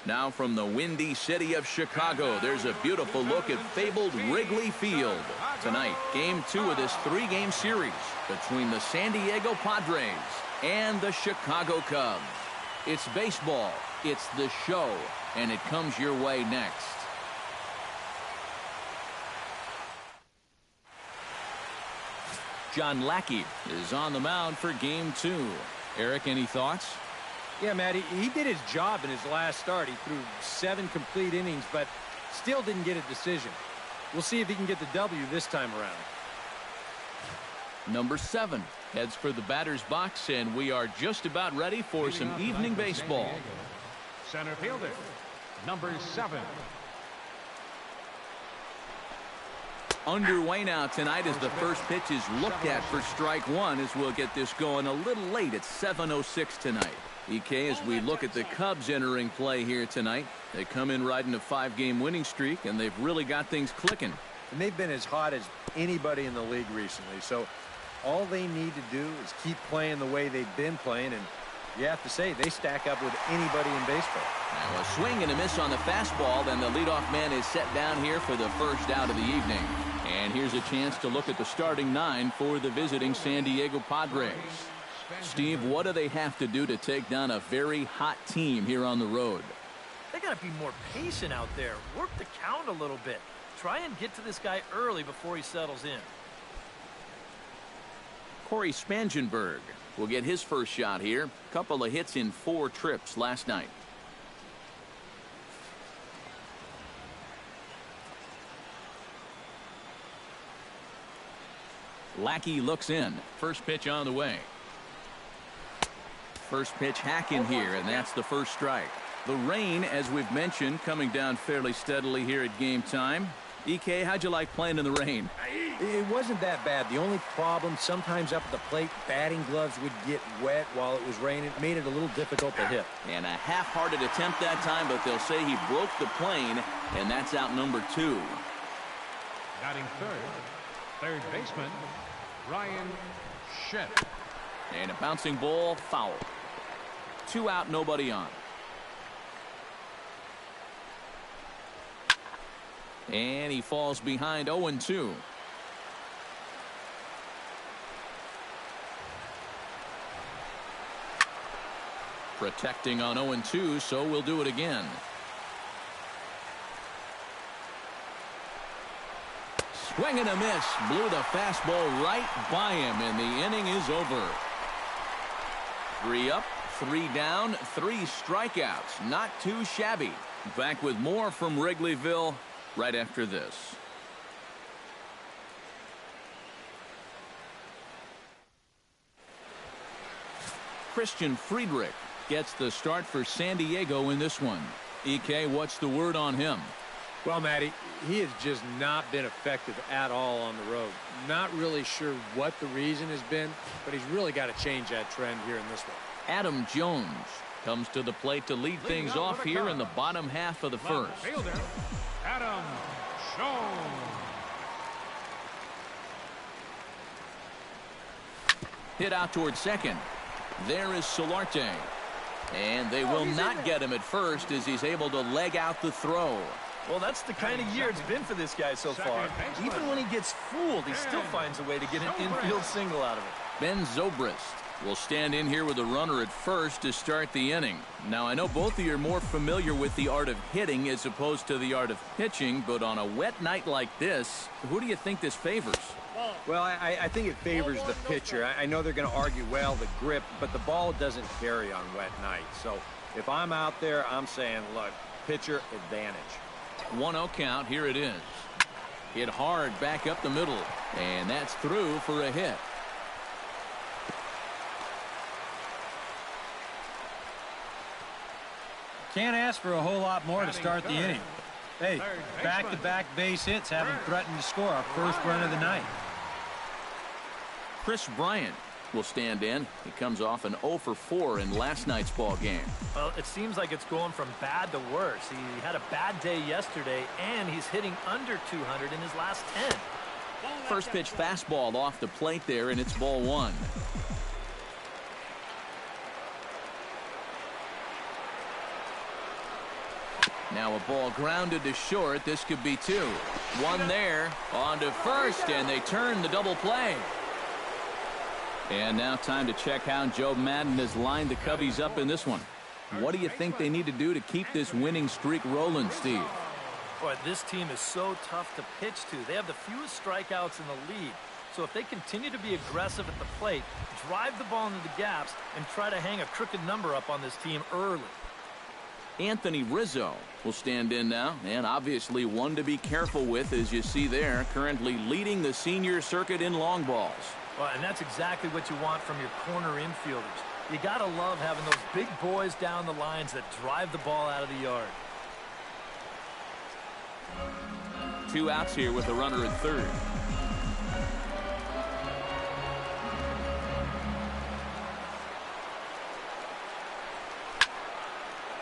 Now from the windy city of Chicago, there's a beautiful look at fabled Wrigley Field. Tonight, Game 2 of this 3-game series between the San Diego Padres and the Chicago Cubs. It's baseball, it's the show, and it comes your way next. John Lackey is on the mound for Game 2. Eric, any thoughts? Yeah, Matt, he did his job in his last start. He threw 7 complete innings, but still didn't get a decision. We'll see if he can get the W this time around. Number 7 heads for the batter's box, and we are just about ready for some evening baseball. Center fielder, number 7. Underway now tonight as the first pitch is looked at for strike 1, as we'll get this going a little late at 7:06 tonight. EK, as we look at the Cubs entering play here tonight, they come in riding a 5-game winning streak, and they've really got things clicking. And they've been as hot as anybody in the league recently, so all they need to do is keep playing the way they've been playing, and you have to say they stack up with anybody in baseball. Now a swing and a miss on the fastball, then the leadoff man is set down here for the first out of the evening. And here's a chance to look at the starting 9 for the visiting San Diego Padres. Steve, what do they have to do to take down a very hot team here on the road? They got to be more patient out there. Work the count a little bit. Try and get to this guy early before he settles in. Corey Spangenberg will get his first shot here. Couple of hits in 4 trips last night. Lackey looks in. First pitch on the way. First pitch hack in here, and that's the first strike. The rain, as we've mentioned, coming down fairly steadily here at game time. EK, how'd you like playing in the rain? It wasn't that bad. The only problem, sometimes up at the plate, batting gloves would get wet while it was raining. It made it a little difficult to hit. And a half-hearted attempt that time, but they'll say he broke the plane, and that's out number 2. Batting third baseman, Ryan Schitt. And a bouncing ball, foul. 2 out, nobody on. And he falls behind 0-2. Protecting on 0-2, so we'll do it again. Swing and a miss. Blew the fastball right by him, and the inning is over. 3 up, 3 down, 3 strikeouts. Not too shabby. Back with more from Wrigleyville right after this. Christian Friedrich gets the start for San Diego in this one. EK, what's the word on him? Well, Matty, he has just not been effective at all on the road. Not really sure what the reason has been, but he's really got to change that trend here in this one. Adam Jones comes to the plate to lead things off here in the bottom half of the first. Fielder, Adam Jones. Hit out towards second. There is Solarte. And they will not get him at first as he's able to leg out the throw. Well, that's the kind of year it's been for this guy so far. Even when he gets fooled, he still finds a way to get an infield single out of it. Ben Zobrist will stand in here with a runner at first to start the inning. Now, I know both of you are more familiar with the art of hitting as opposed to the art of pitching, but on a wet night like this, who do you think this favors? Well, I think it favors the pitcher. I know they're going to argue, well, the grip, but the ball doesn't carry on wet nights. So if I'm out there, I'm saying, look, pitcher advantage. 1-0 count. Here it is. Hit hard back up the middle, and that's through for a hit. Can't ask for a whole lot more to start the inning. Hey, back-to-back base hits haven't threatened to score our first run of the night. Chris Bryant will stand in. He comes off an 0 for 4 in last night's ball game. Well, it seems like it's going from bad to worse. He had a bad day yesterday, and he's hitting under 200 in his last 10. First pitch fastball off the plate there, and it's ball 1. Now a ball grounded to short. This could be two. One there. On to first, and they turn the double play. And now time to check how Joe Madden has lined the Cubbies up in this one. What do you think they need to do to keep this winning streak rolling, Steve? Boy, this team is so tough to pitch to. They have the fewest strikeouts in the league. So if they continue to be aggressive at the plate, drive the ball into the gaps, and try to hang a crooked number up on this team early. Anthony Rizzo will stand in now, and obviously one to be careful with, as you see there, currently leading the senior circuit in long balls. Well, and that's exactly what you want from your corner infielders. You got to love having those big boys down the lines that drive the ball out of the yard. 2 outs here with a runner at third.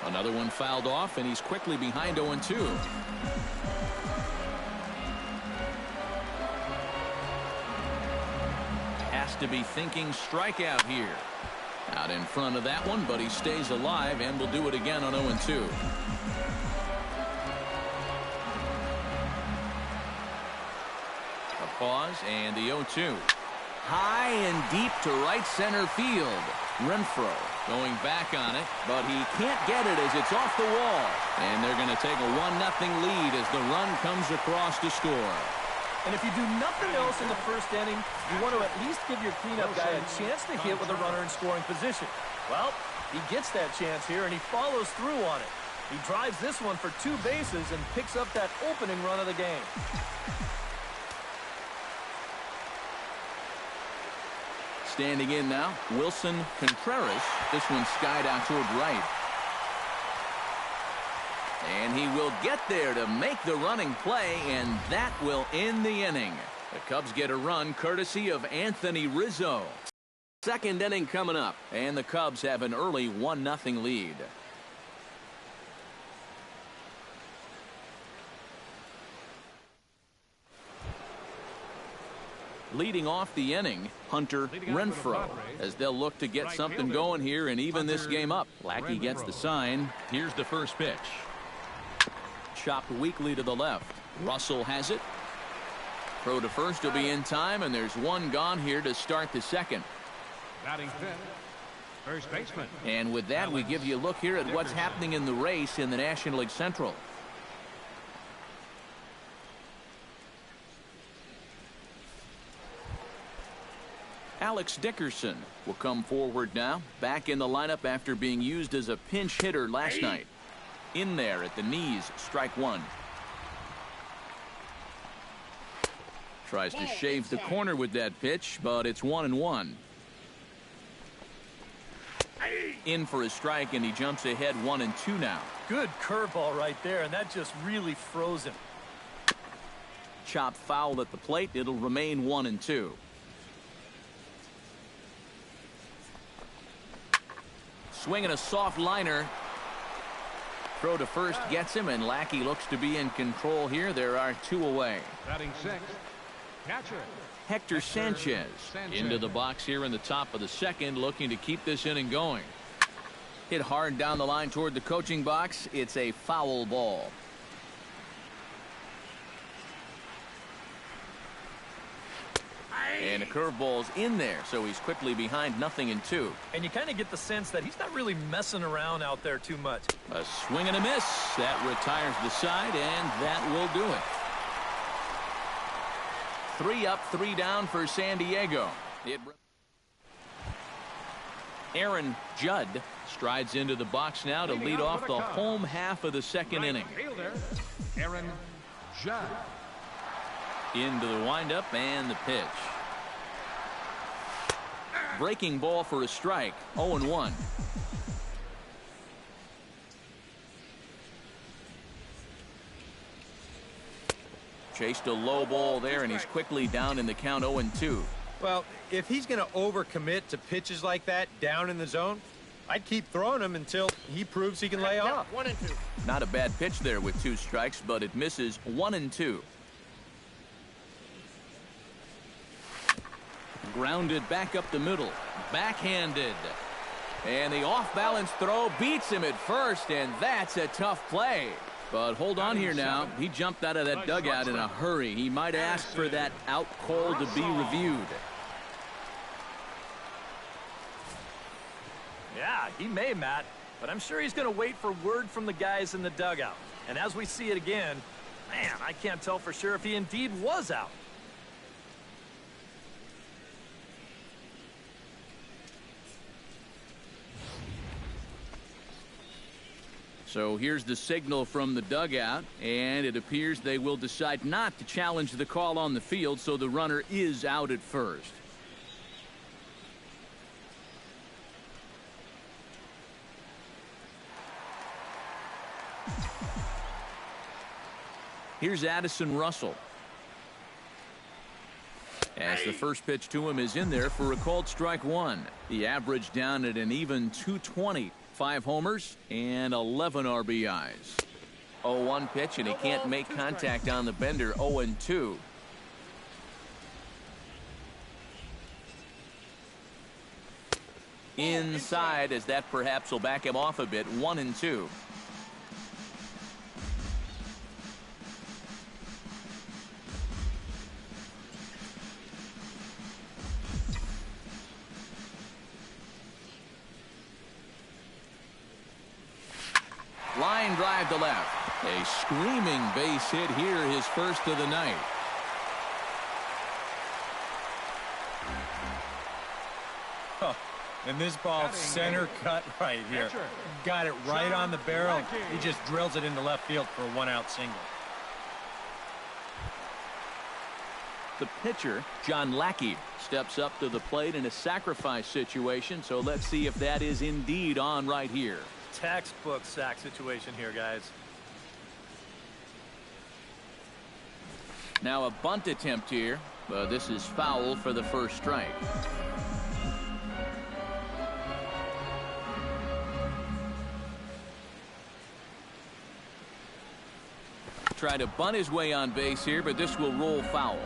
Another one fouled off, and he's quickly behind 0-2. Has to be thinking strikeout here. Out in front of that one, but he stays alive and will do it again on 0-2. A pause and the 0-2. High and deep to right center field. Renfroe going back on it, but he can't get it as it's off the wall. And they're going to take a 1-0 lead as the run comes across to score. And if you do nothing else in the first inning, you want to at least give your cleanup guy a chance to hit with a runner in scoring position. Well, he gets that chance here, and he follows through on it. He drives this one for 2 bases and picks up that opening run of the game. Standing in now, Wilson Contreras. This one skied out toward right. And he will get there to make the running play, and that will end the inning. The Cubs get a run courtesy of Anthony Rizzo. Second inning coming up, and the Cubs have an early 1-0 lead. Leading off the inning, Hunter Renfroe, as they'll look to get something going here and even this game up. Lackey gets the sign. Here's the first pitch. Chopped weakly to the left. Russell has it. Throw to first will be in time, and there's one gone here to start the second. Batting fifth, first baseman. And with that, we give you a look here at what's happening in the race in the National League Central. Alex Dickerson will come forward now, back in the lineup after being used as a pinch hitter last night. In there at the knees, strike one. Tries to shave the corner with that pitch, but it's 1-1. In for a strike, and he jumps ahead 1-2 now. Good curveball right there, and that just really froze him. Chop foul at the plate. It'll remain 1-2. Swinging a soft liner. Throw to first gets him, and Lackey looks to be in control here. There are 2 away. Batting sixth, catcher Hector Sanchez into the box here in the top of the second, looking to keep this inning going. Hit hard down the line toward the coaching box. It's a foul ball. And a curveball's in there, so he's quickly behind 0-2. And you kind of get the sense that he's not really messing around out there too much. A swing and a miss. That retires the side, and that will do it. 3 up, 3 down for San Diego. Aaron Judd strides into the box now to lead off the home half of the second inning. fielder, Aaron Judd. Into the windup and the pitch. Breaking ball for a strike. 0-1. Chased a low ball there, and he's quickly down in the count 0-2. Well, if he's going to overcommit to pitches like that down in the zone, I'd keep throwing him until he proves he can lay off. 1-2. Not a bad pitch there with 2 strikes, but it misses 1-2. Grounded back up the middle. Backhanded. And the off-balance throw beats him at first, and that's a tough play. But hold on here now. He jumped out of that dugout in a hurry. He might ask for that out call to be reviewed. Yeah, he may, Matt, but I'm sure he's going to wait for word from the guys in the dugout. And as we see it again, man, I can't tell for sure if he indeed was out. So here's the signal from the dugout, and it appears they will decide not to challenge the call on the field, so the runner is out at first. Here's Addison Russell. As the first pitch to him is in there for a called strike one. The average down at an even 220. 5 homers and 11 RBIs. 0-1 pitch, and he can't make contact on the bender. 0-2. Inside, as that perhaps will back him off a bit. 1-2. Line drive to left. A screaming base hit here, his first of the night. And this ball's center cut right here. Got it right on the barrel. He just drills it into left field for a 1-out single. The pitcher, John Lackey, steps up to the plate in a sacrifice situation, so let's see if that is indeed on right here. Textbook sack situation here, guys. Now a bunt attempt here, but this is foul for the first strike. Try to bunt his way on base here, but this will roll foul.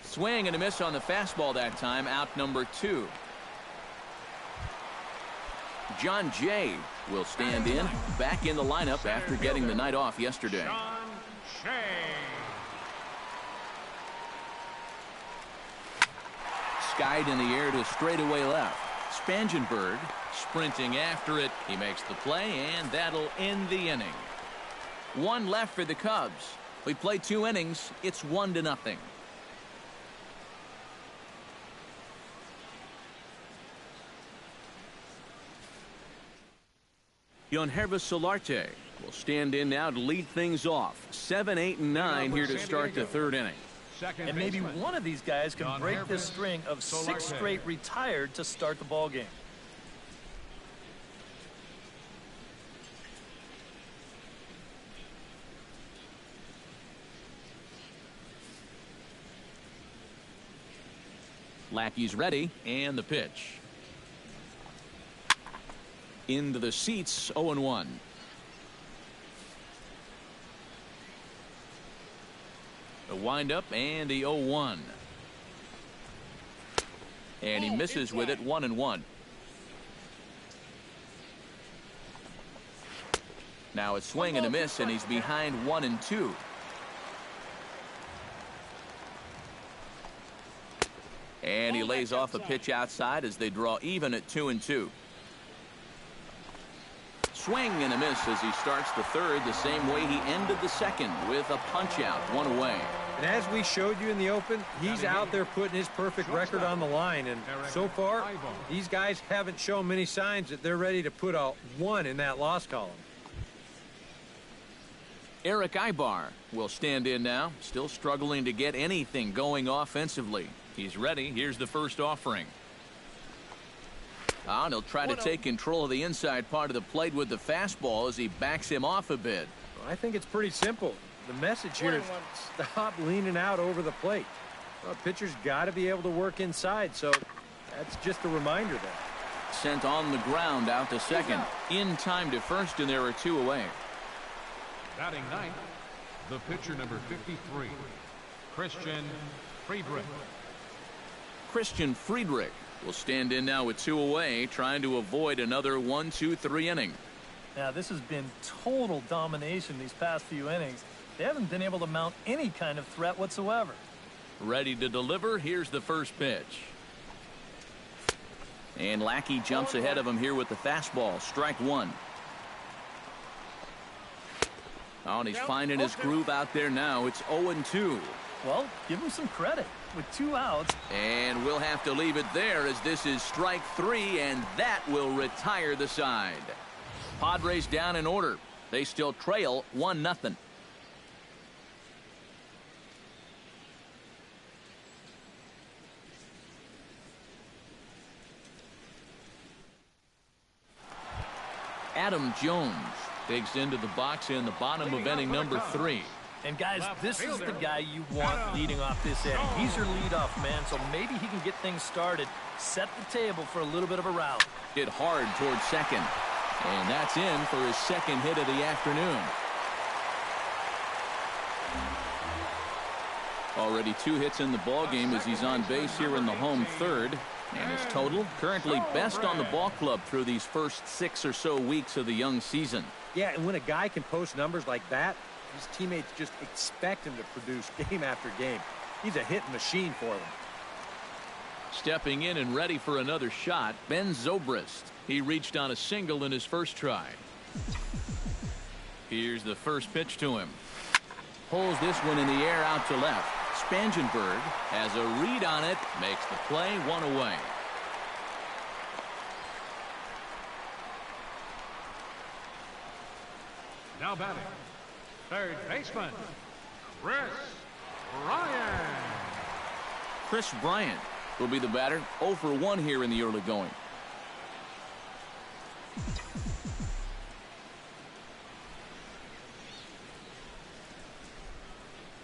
Swing and a miss on the fastball that time. Out number 2. John Jay will stand in, back in the lineup after getting the night off yesterday. John Jay. Skied in the air to straightaway left. Spangenberg sprinting after it. He makes the play, and that'll end the inning. 1 left for the Cubs. We play 2 innings. It's 1-0. Yangervis Solarte will stand in now to lead things off. 7, 8, and 9 here to start the 3rd inning. And maybe one of these guys can break this string of 6 straight retired to start the ball game. Lackey's ready, and the pitch. Into the seats, 0-1. A windup and the 0-1. And he misses with it, 1-1. Now a swing and a miss, and he's behind 1-2. And he lays off a pitch outside as they draw even at 2-2. Swing and a miss as he starts the 3rd the same way he ended the 2nd with a punch out, 1 away. And as we showed you in the open, he's out there putting his perfect record on the line. And so far, these guys haven't shown many signs that they're ready to put a 1 in that loss column. Eric Aybar will stand in now, still struggling to get anything going offensively. He's ready. Here's the first offering. And he'll try to take control of the inside part of the plate with the fastball as he backs him off a bit. Well, I think it's pretty simple. The message here is stop leaning out over the plate. Well, pitcher's got to be able to work inside, so that's just a reminder there. Sent on the ground out to second. In time to first, and there are 2 away. Batting 9th, The pitcher, number 53, Christian Friedrich. Christian Friedrich will stand in now with 2 away, trying to avoid another 1-2-3 inning. Now, this has been total domination these past few innings. They haven't been able to mount any kind of threat whatsoever. Ready to deliver. Here's the first pitch. And Lackey jumps ahead of him here with the fastball. Strike one. Oh, and he's finding his groove out there now. It's 0-2. Well, give him some credit. With 2 outs. And we'll have to leave it there as this is strike 3, and that will retire the side. Padres down in order. They still trail 1-0. Adam Jones digs into the box in the bottom of inning number 3. And guys, this is the guy you want leading off this inning. He's your leadoff man, so maybe he can get things started, set the table for a little bit of a rout. Hit hard towards second. And that's in for his second hit of the afternoon. Already 2 hits in the ballgame as he's on base here in the home third. And his total currently best on the ball club through these first 6 or so weeks of the young season. Yeah, and when a guy can post numbers like that, his teammates just expect him to produce game after game. He's a hitting machine for them. Stepping in and ready for another shot, Ben Zobrist. He reached on a single in his first try. Here's the first pitch to him. Pulls this one in the air out to left. Spangenberg has a read on it, makes the play, 1 away. Now batting, third baseman, Chris Bryant. Chris Bryant will be the batter. 0 for 1 here in the early going.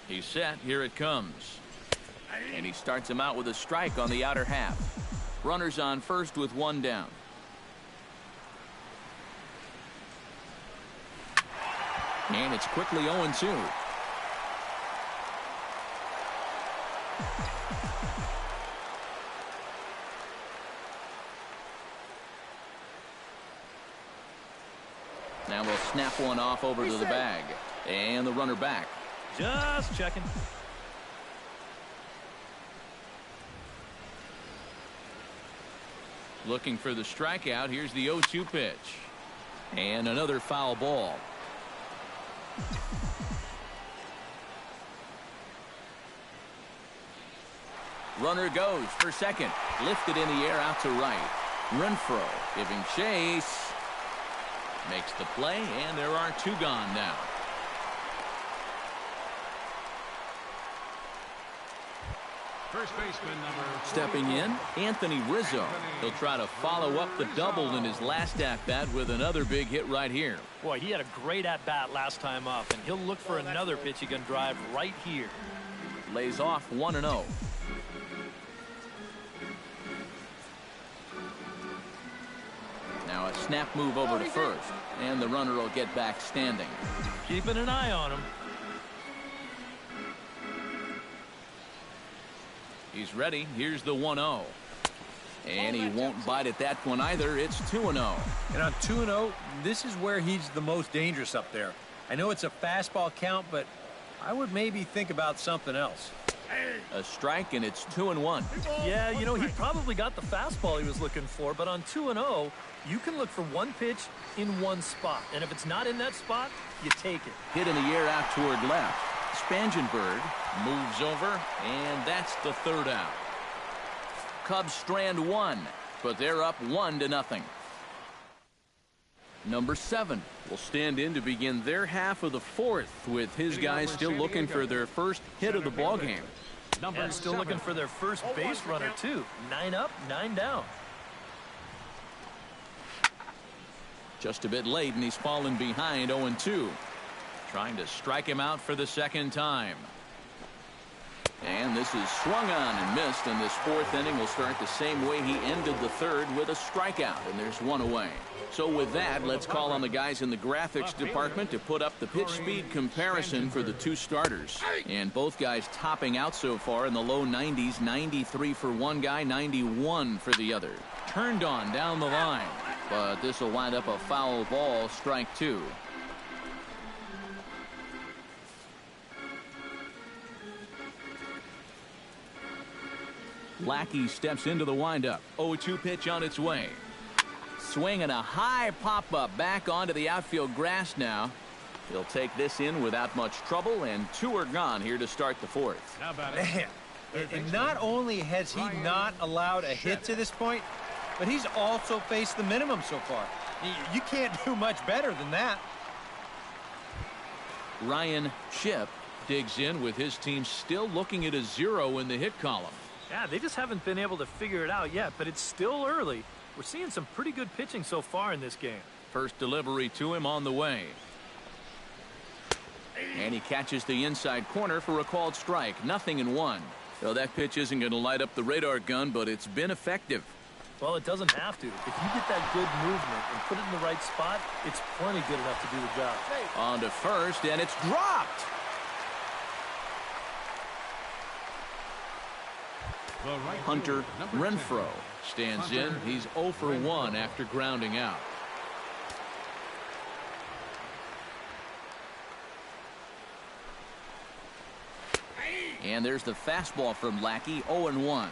He's set. Here it comes. And he starts him out with a strike on the outer half. Runners on first with 1 down. And it's quickly 0-2. Now we'll snap one off over to the bag. And the runner back. Just checking. Looking for the strikeout. Here's the 0-2 pitch. And another foul ball. Runner goes for second. Lifted in the air out to right. Renfroe giving chase. Makes the play, and there are 2 gone now. First baseman, number Stepping in, Anthony Rizzo. He'll try to follow up the double in his last at-bat with another big hit right here. Boy, he had a great at-bat last time up, and he'll look for another pitch he can drive right here. Lays off 1-0. Now a snap move over to first, and the runner will get back standing. Keeping an eye on him. He's ready. Here's the 1-0. And he won't bite at that one either. It's 2-0. And on 2-0, this is where he's the most dangerous up there. I know it's a fastball count, but I would maybe think about something else. A strike, and it's 2-1. Yeah, you know, he probably got the fastball he was looking for, but on 2-0, you can look for one pitch in one spot. And if it's not in that spot, you take it. Hit in the air out toward left. Spangenberg moves over, and that's the 3rd out. Cubs strand 1, but they're up 1-0. Number 7 will stand in to begin their half of the 4th, with his guys still looking for their first hit of the ballgame. And still looking for their first base runner, too. 9 up, 9 down. Just a bit late, and he's fallen behind 0-2. Trying to strike him out for the second time. And in. This is swung on and missed, and this fourth inning will start the same way he ended the third, with a strikeout, and there's one away. So with that, let's call on the guys in the graphics department to put up the pitch speed comparison for the two starters. And both guys topping out so far in the low 90s, 93 for one guy, 91 for the other. Turned on down the line, but this will wind up a foul ball, strike two. Lackey steps into the windup. 0-2 pitch on its way. Swing and a high pop-up back onto the outfield grass now. He'll take this in without much trouble, and two are gone here to start the fourth. Man, and not only has he not allowed a hit to this point, but he's also faced the minimum so far. You can't do much better than that. Ryan Shipp digs in with his team still looking at a 0 in the hit column. Yeah, they just haven't been able to figure it out yet, but it's still early. We're seeing some pretty good pitching so far in this game. First delivery to him on the way. And he catches the inside corner for a called strike. 0-1. So that pitch isn't going to light up the radar gun, but it's been effective. Well, it doesn't have to. If you get that good movement and put it in the right spot, it's plenty good enough to do the job. On to first, and it's dropped. Hunter Renfroe stands in. He's 0 for 1 after grounding out. And there's the fastball from Lackey, 0-1.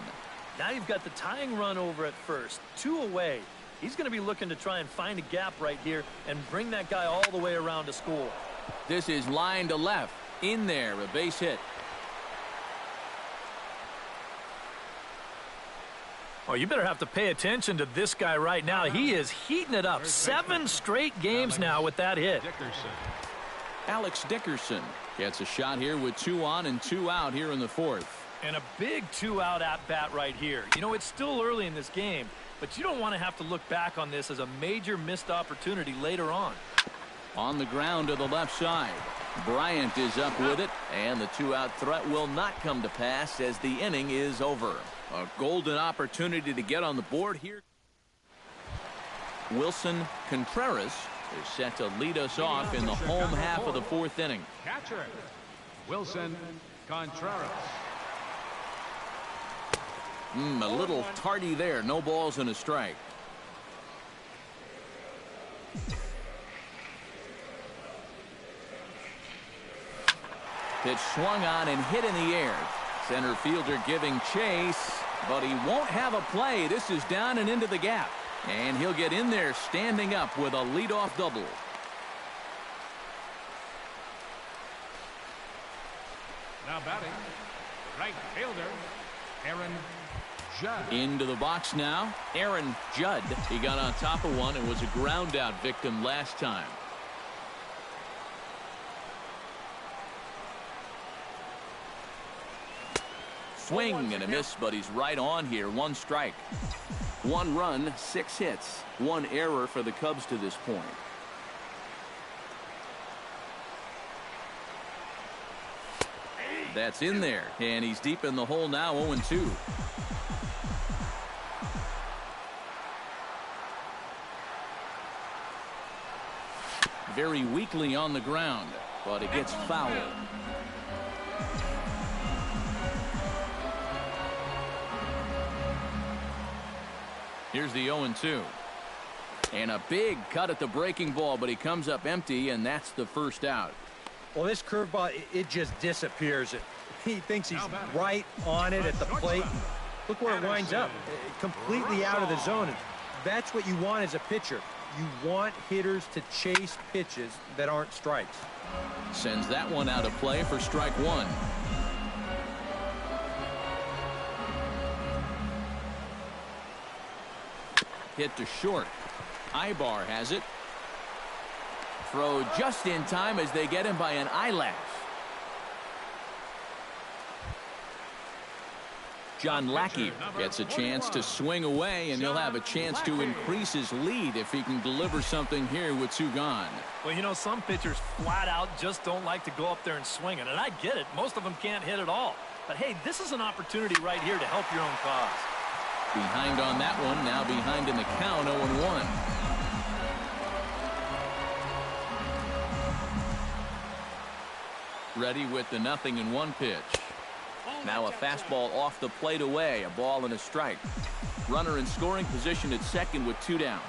Now you've got the tying run over at first. 2 away. He's going to be looking to try and find a gap right here and bring that guy all the way around to score. This is line to left. In there, a base hit. Oh, you better have to pay attention to this guy right now. He is heating it up. 7 straight games now with that hit. Alex Dickerson gets a shot here with 2 on and 2 out here in the fourth. And a big 2-out at-bat right here. You know, it's still early in this game, but you don't want to have to look back on this as a major missed opportunity later on. On the ground to the left side. Bryant is up with it, and the 2-out threat will not come to pass as the inning is over. A golden opportunity to get on the board here. Wilson Contreras is set to lead us off in the home half of the fourth inning. Catcher, Wilson Contreras. A little tardy there. No balls and a strike. Pitch swung on and hit in the air. Center fielder giving chase, but he won't have a play. This is down and into the gap. And he'll get in there standing up with a leadoff double. Now batting, right fielder, Aaron Judd. Into the box now, Aaron Judd. He got on top of one and was a ground out victim last time. Swing and a miss, but he's right on here. 1 strike. 1 run, 6 hits. 1 error for the Cubs to this point. That's in there, and he's deep in the hole now, 0-2. Very weakly on the ground, but it gets foul. Here's the 0-2. And a big cut at the breaking ball, but he comes up empty, and that's the first out. Well, this curveball, it just disappears. He thinks he's right on it at the plate. Look where it winds up. Completely out of the zone. That's what you want as a pitcher. You want hitters to chase pitches that aren't strikes. Sends that one out of play for strike 1. Hit to short. Ibar has it. Throw just in time as they get him by an eyelash. John Lackey gets a chance to swing away, and he'll have a chance to increase his lead if he can deliver something here with 2 gone. Well, you know, some pitchers flat out just don't like to go up there and swing it, and I get it. Most of them can't hit at all. But, hey, this is an opportunity right here to help your own cause. Behind on that one, now behind in the count, 0-1. Ready with the 0-1 pitch. Now a fastball off the plate away, a ball and a strike. Runner in scoring position at second with 2 down.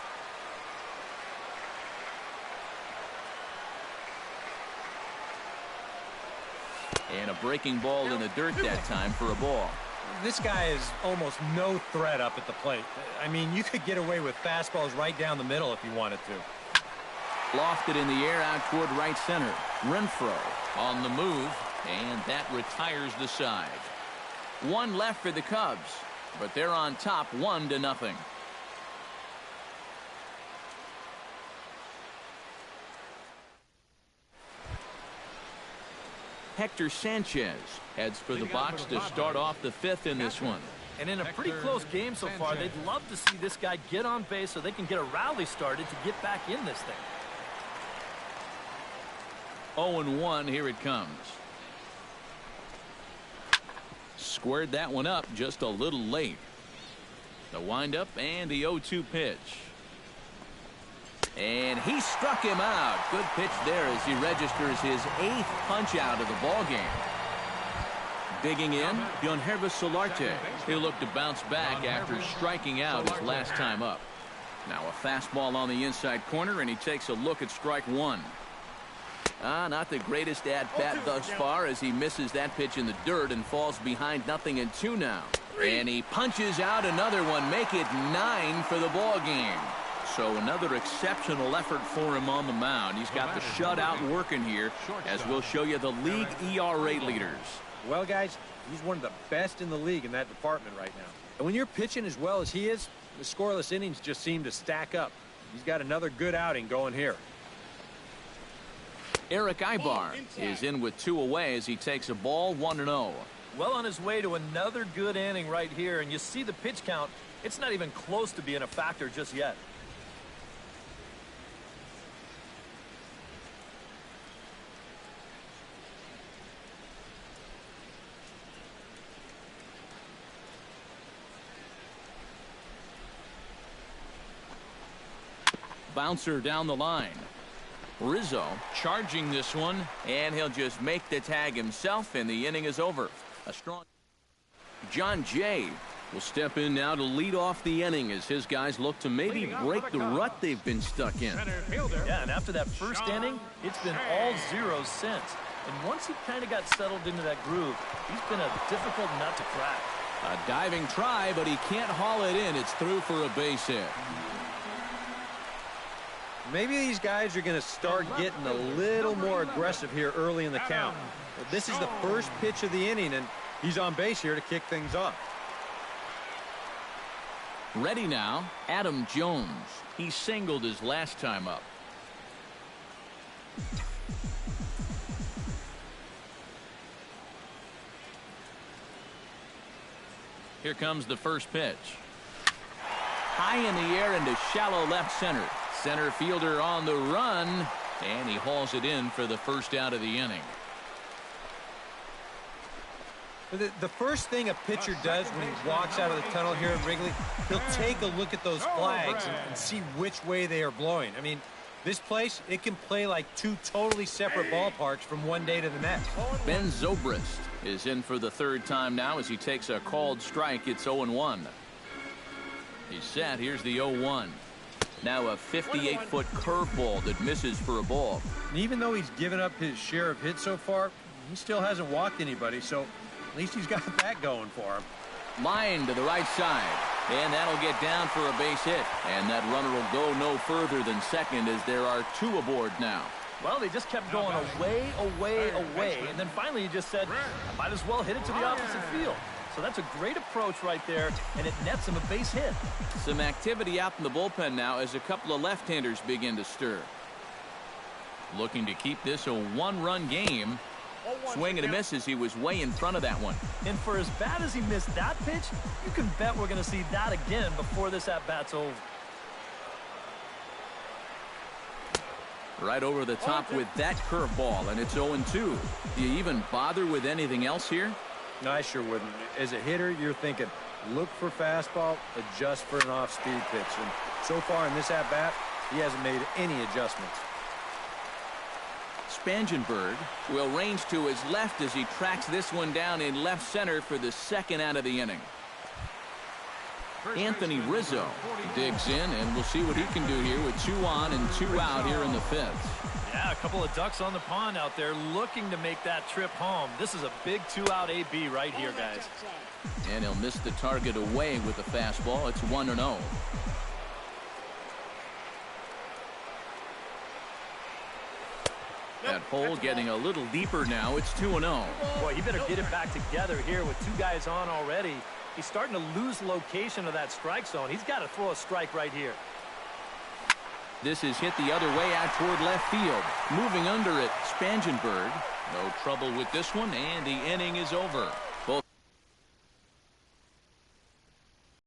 And a breaking ball in the dirt that time for a ball. This guy is almost no threat up at the plate. I mean, you could get away with fastballs right down the middle if you wanted to. Lofted in the air out toward right center. Renfroe on the move, and that retires the side. 1 left for the Cubs, but they're on top 1-0. Hector Sanchez heads for the box to start off the 5th in this one. And in a pretty close game so far, they'd love to see this guy get on base so they can get a rally started to get back in this thing. 0-1, here it comes. Squared that one up just a little late. The windup and the 0-2 pitch. And he struck him out. Good pitch there as he registers his 8th punch out of the ball game. Digging in, Yangervis Solarte. He'll look to bounce back after striking out his last time up. Now a fastball on the inside corner, and he takes a look at strike 1. Not the greatest at-bat thus far as he misses that pitch in the dirt and falls behind 0-2 now. And he punches out another one, make it 9 for the ball game. So another exceptional effort for him on the mound. He's got the shutout working here, as we'll show you the league ERA leaders. Well, guys, he's one of the best in the league in that department right now. And when you're pitching as well as he is, the scoreless innings just seem to stack up. He's got another good outing going here. Eric Ibar is in with 2 away as he takes a ball 1-0. Well on his way to another good inning right here, and you see the pitch count. It's not even close to being a factor just yet. Bouncer down the line. Rizzo charging this one, and he'll just make the tag himself, and the inning is over. A strong John Jay will step in now to lead off the inning as his guys look to maybe break the rut they've been stuck in. Yeah, and after that first inning, it's been all zeros since. And once he kind of got settled into that groove, he's been a difficult nut to crack. A diving try, but he can't haul it in. It's through for a base hit. Maybe these guys are going to start getting a little more aggressive here early in the count. This is the first pitch of the inning, and he's on base here to kick things off. Ready now, Adam Jones. He singled his last time up. Here comes the first pitch. High in the air into shallow left center. Center fielder on the run, and he hauls it in for the first out of the inning. The first thing a pitcher does when he walks out of the tunnel here at Wrigley, he'll take a look at those flags and see which way they are blowing. I mean, this place, it can play like 2 totally separate ballparks from one day to the next. Ben Zobrist is in for the 3rd time now as he takes a called strike. It's 0-1. He's set. Here's the 0-1. Now a 58-foot curveball that misses for a ball. And even though he's given up his share of hits so far, he still hasn't walked anybody, so at least he's got that going for him. Line to the right side, and that'll get down for a base hit. And that runner will go no further than second as there are 2 aboard now. Well, they just kept going away, and then finally he just said, I might as well hit it to the opposite field. So that's a great approach right there, and it nets him a base hit. Some activity out in the bullpen now as a couple of left-handers begin to stir. Looking to keep this a 1-run game. Swing and a miss as he was way in front of that one. And for as bad as he missed that pitch, you can bet we're going to see that again before this at-bat's over. Right over the top with that curveball, and it's 0-2. Do you even bother with anything else here? No, I sure wouldn't. As a hitter, you're thinking, look for fastball, adjust for an off-speed pitch. And so far in this at-bat, he hasn't made any adjustments. Spangenberg will range to his left as he tracks this one down in left center for the second out of the inning. Anthony Rizzo digs in, and we'll see what he can do here with 2 on and 2 out here in the 5th. Yeah, a couple of ducks on the pond out there looking to make that trip home. This is a big 2-out AB right here, guys. And he'll miss the target away with the fastball. It's 1-0. That hole getting a little deeper now. It's 2-0. Boy, he better get it back together here with 2 guys on already. He's starting to lose location of that strike zone. He's got to throw a strike right here. This is hit the other way out toward left field. Moving under it, Spangenberg. No trouble with this one, and the inning is over.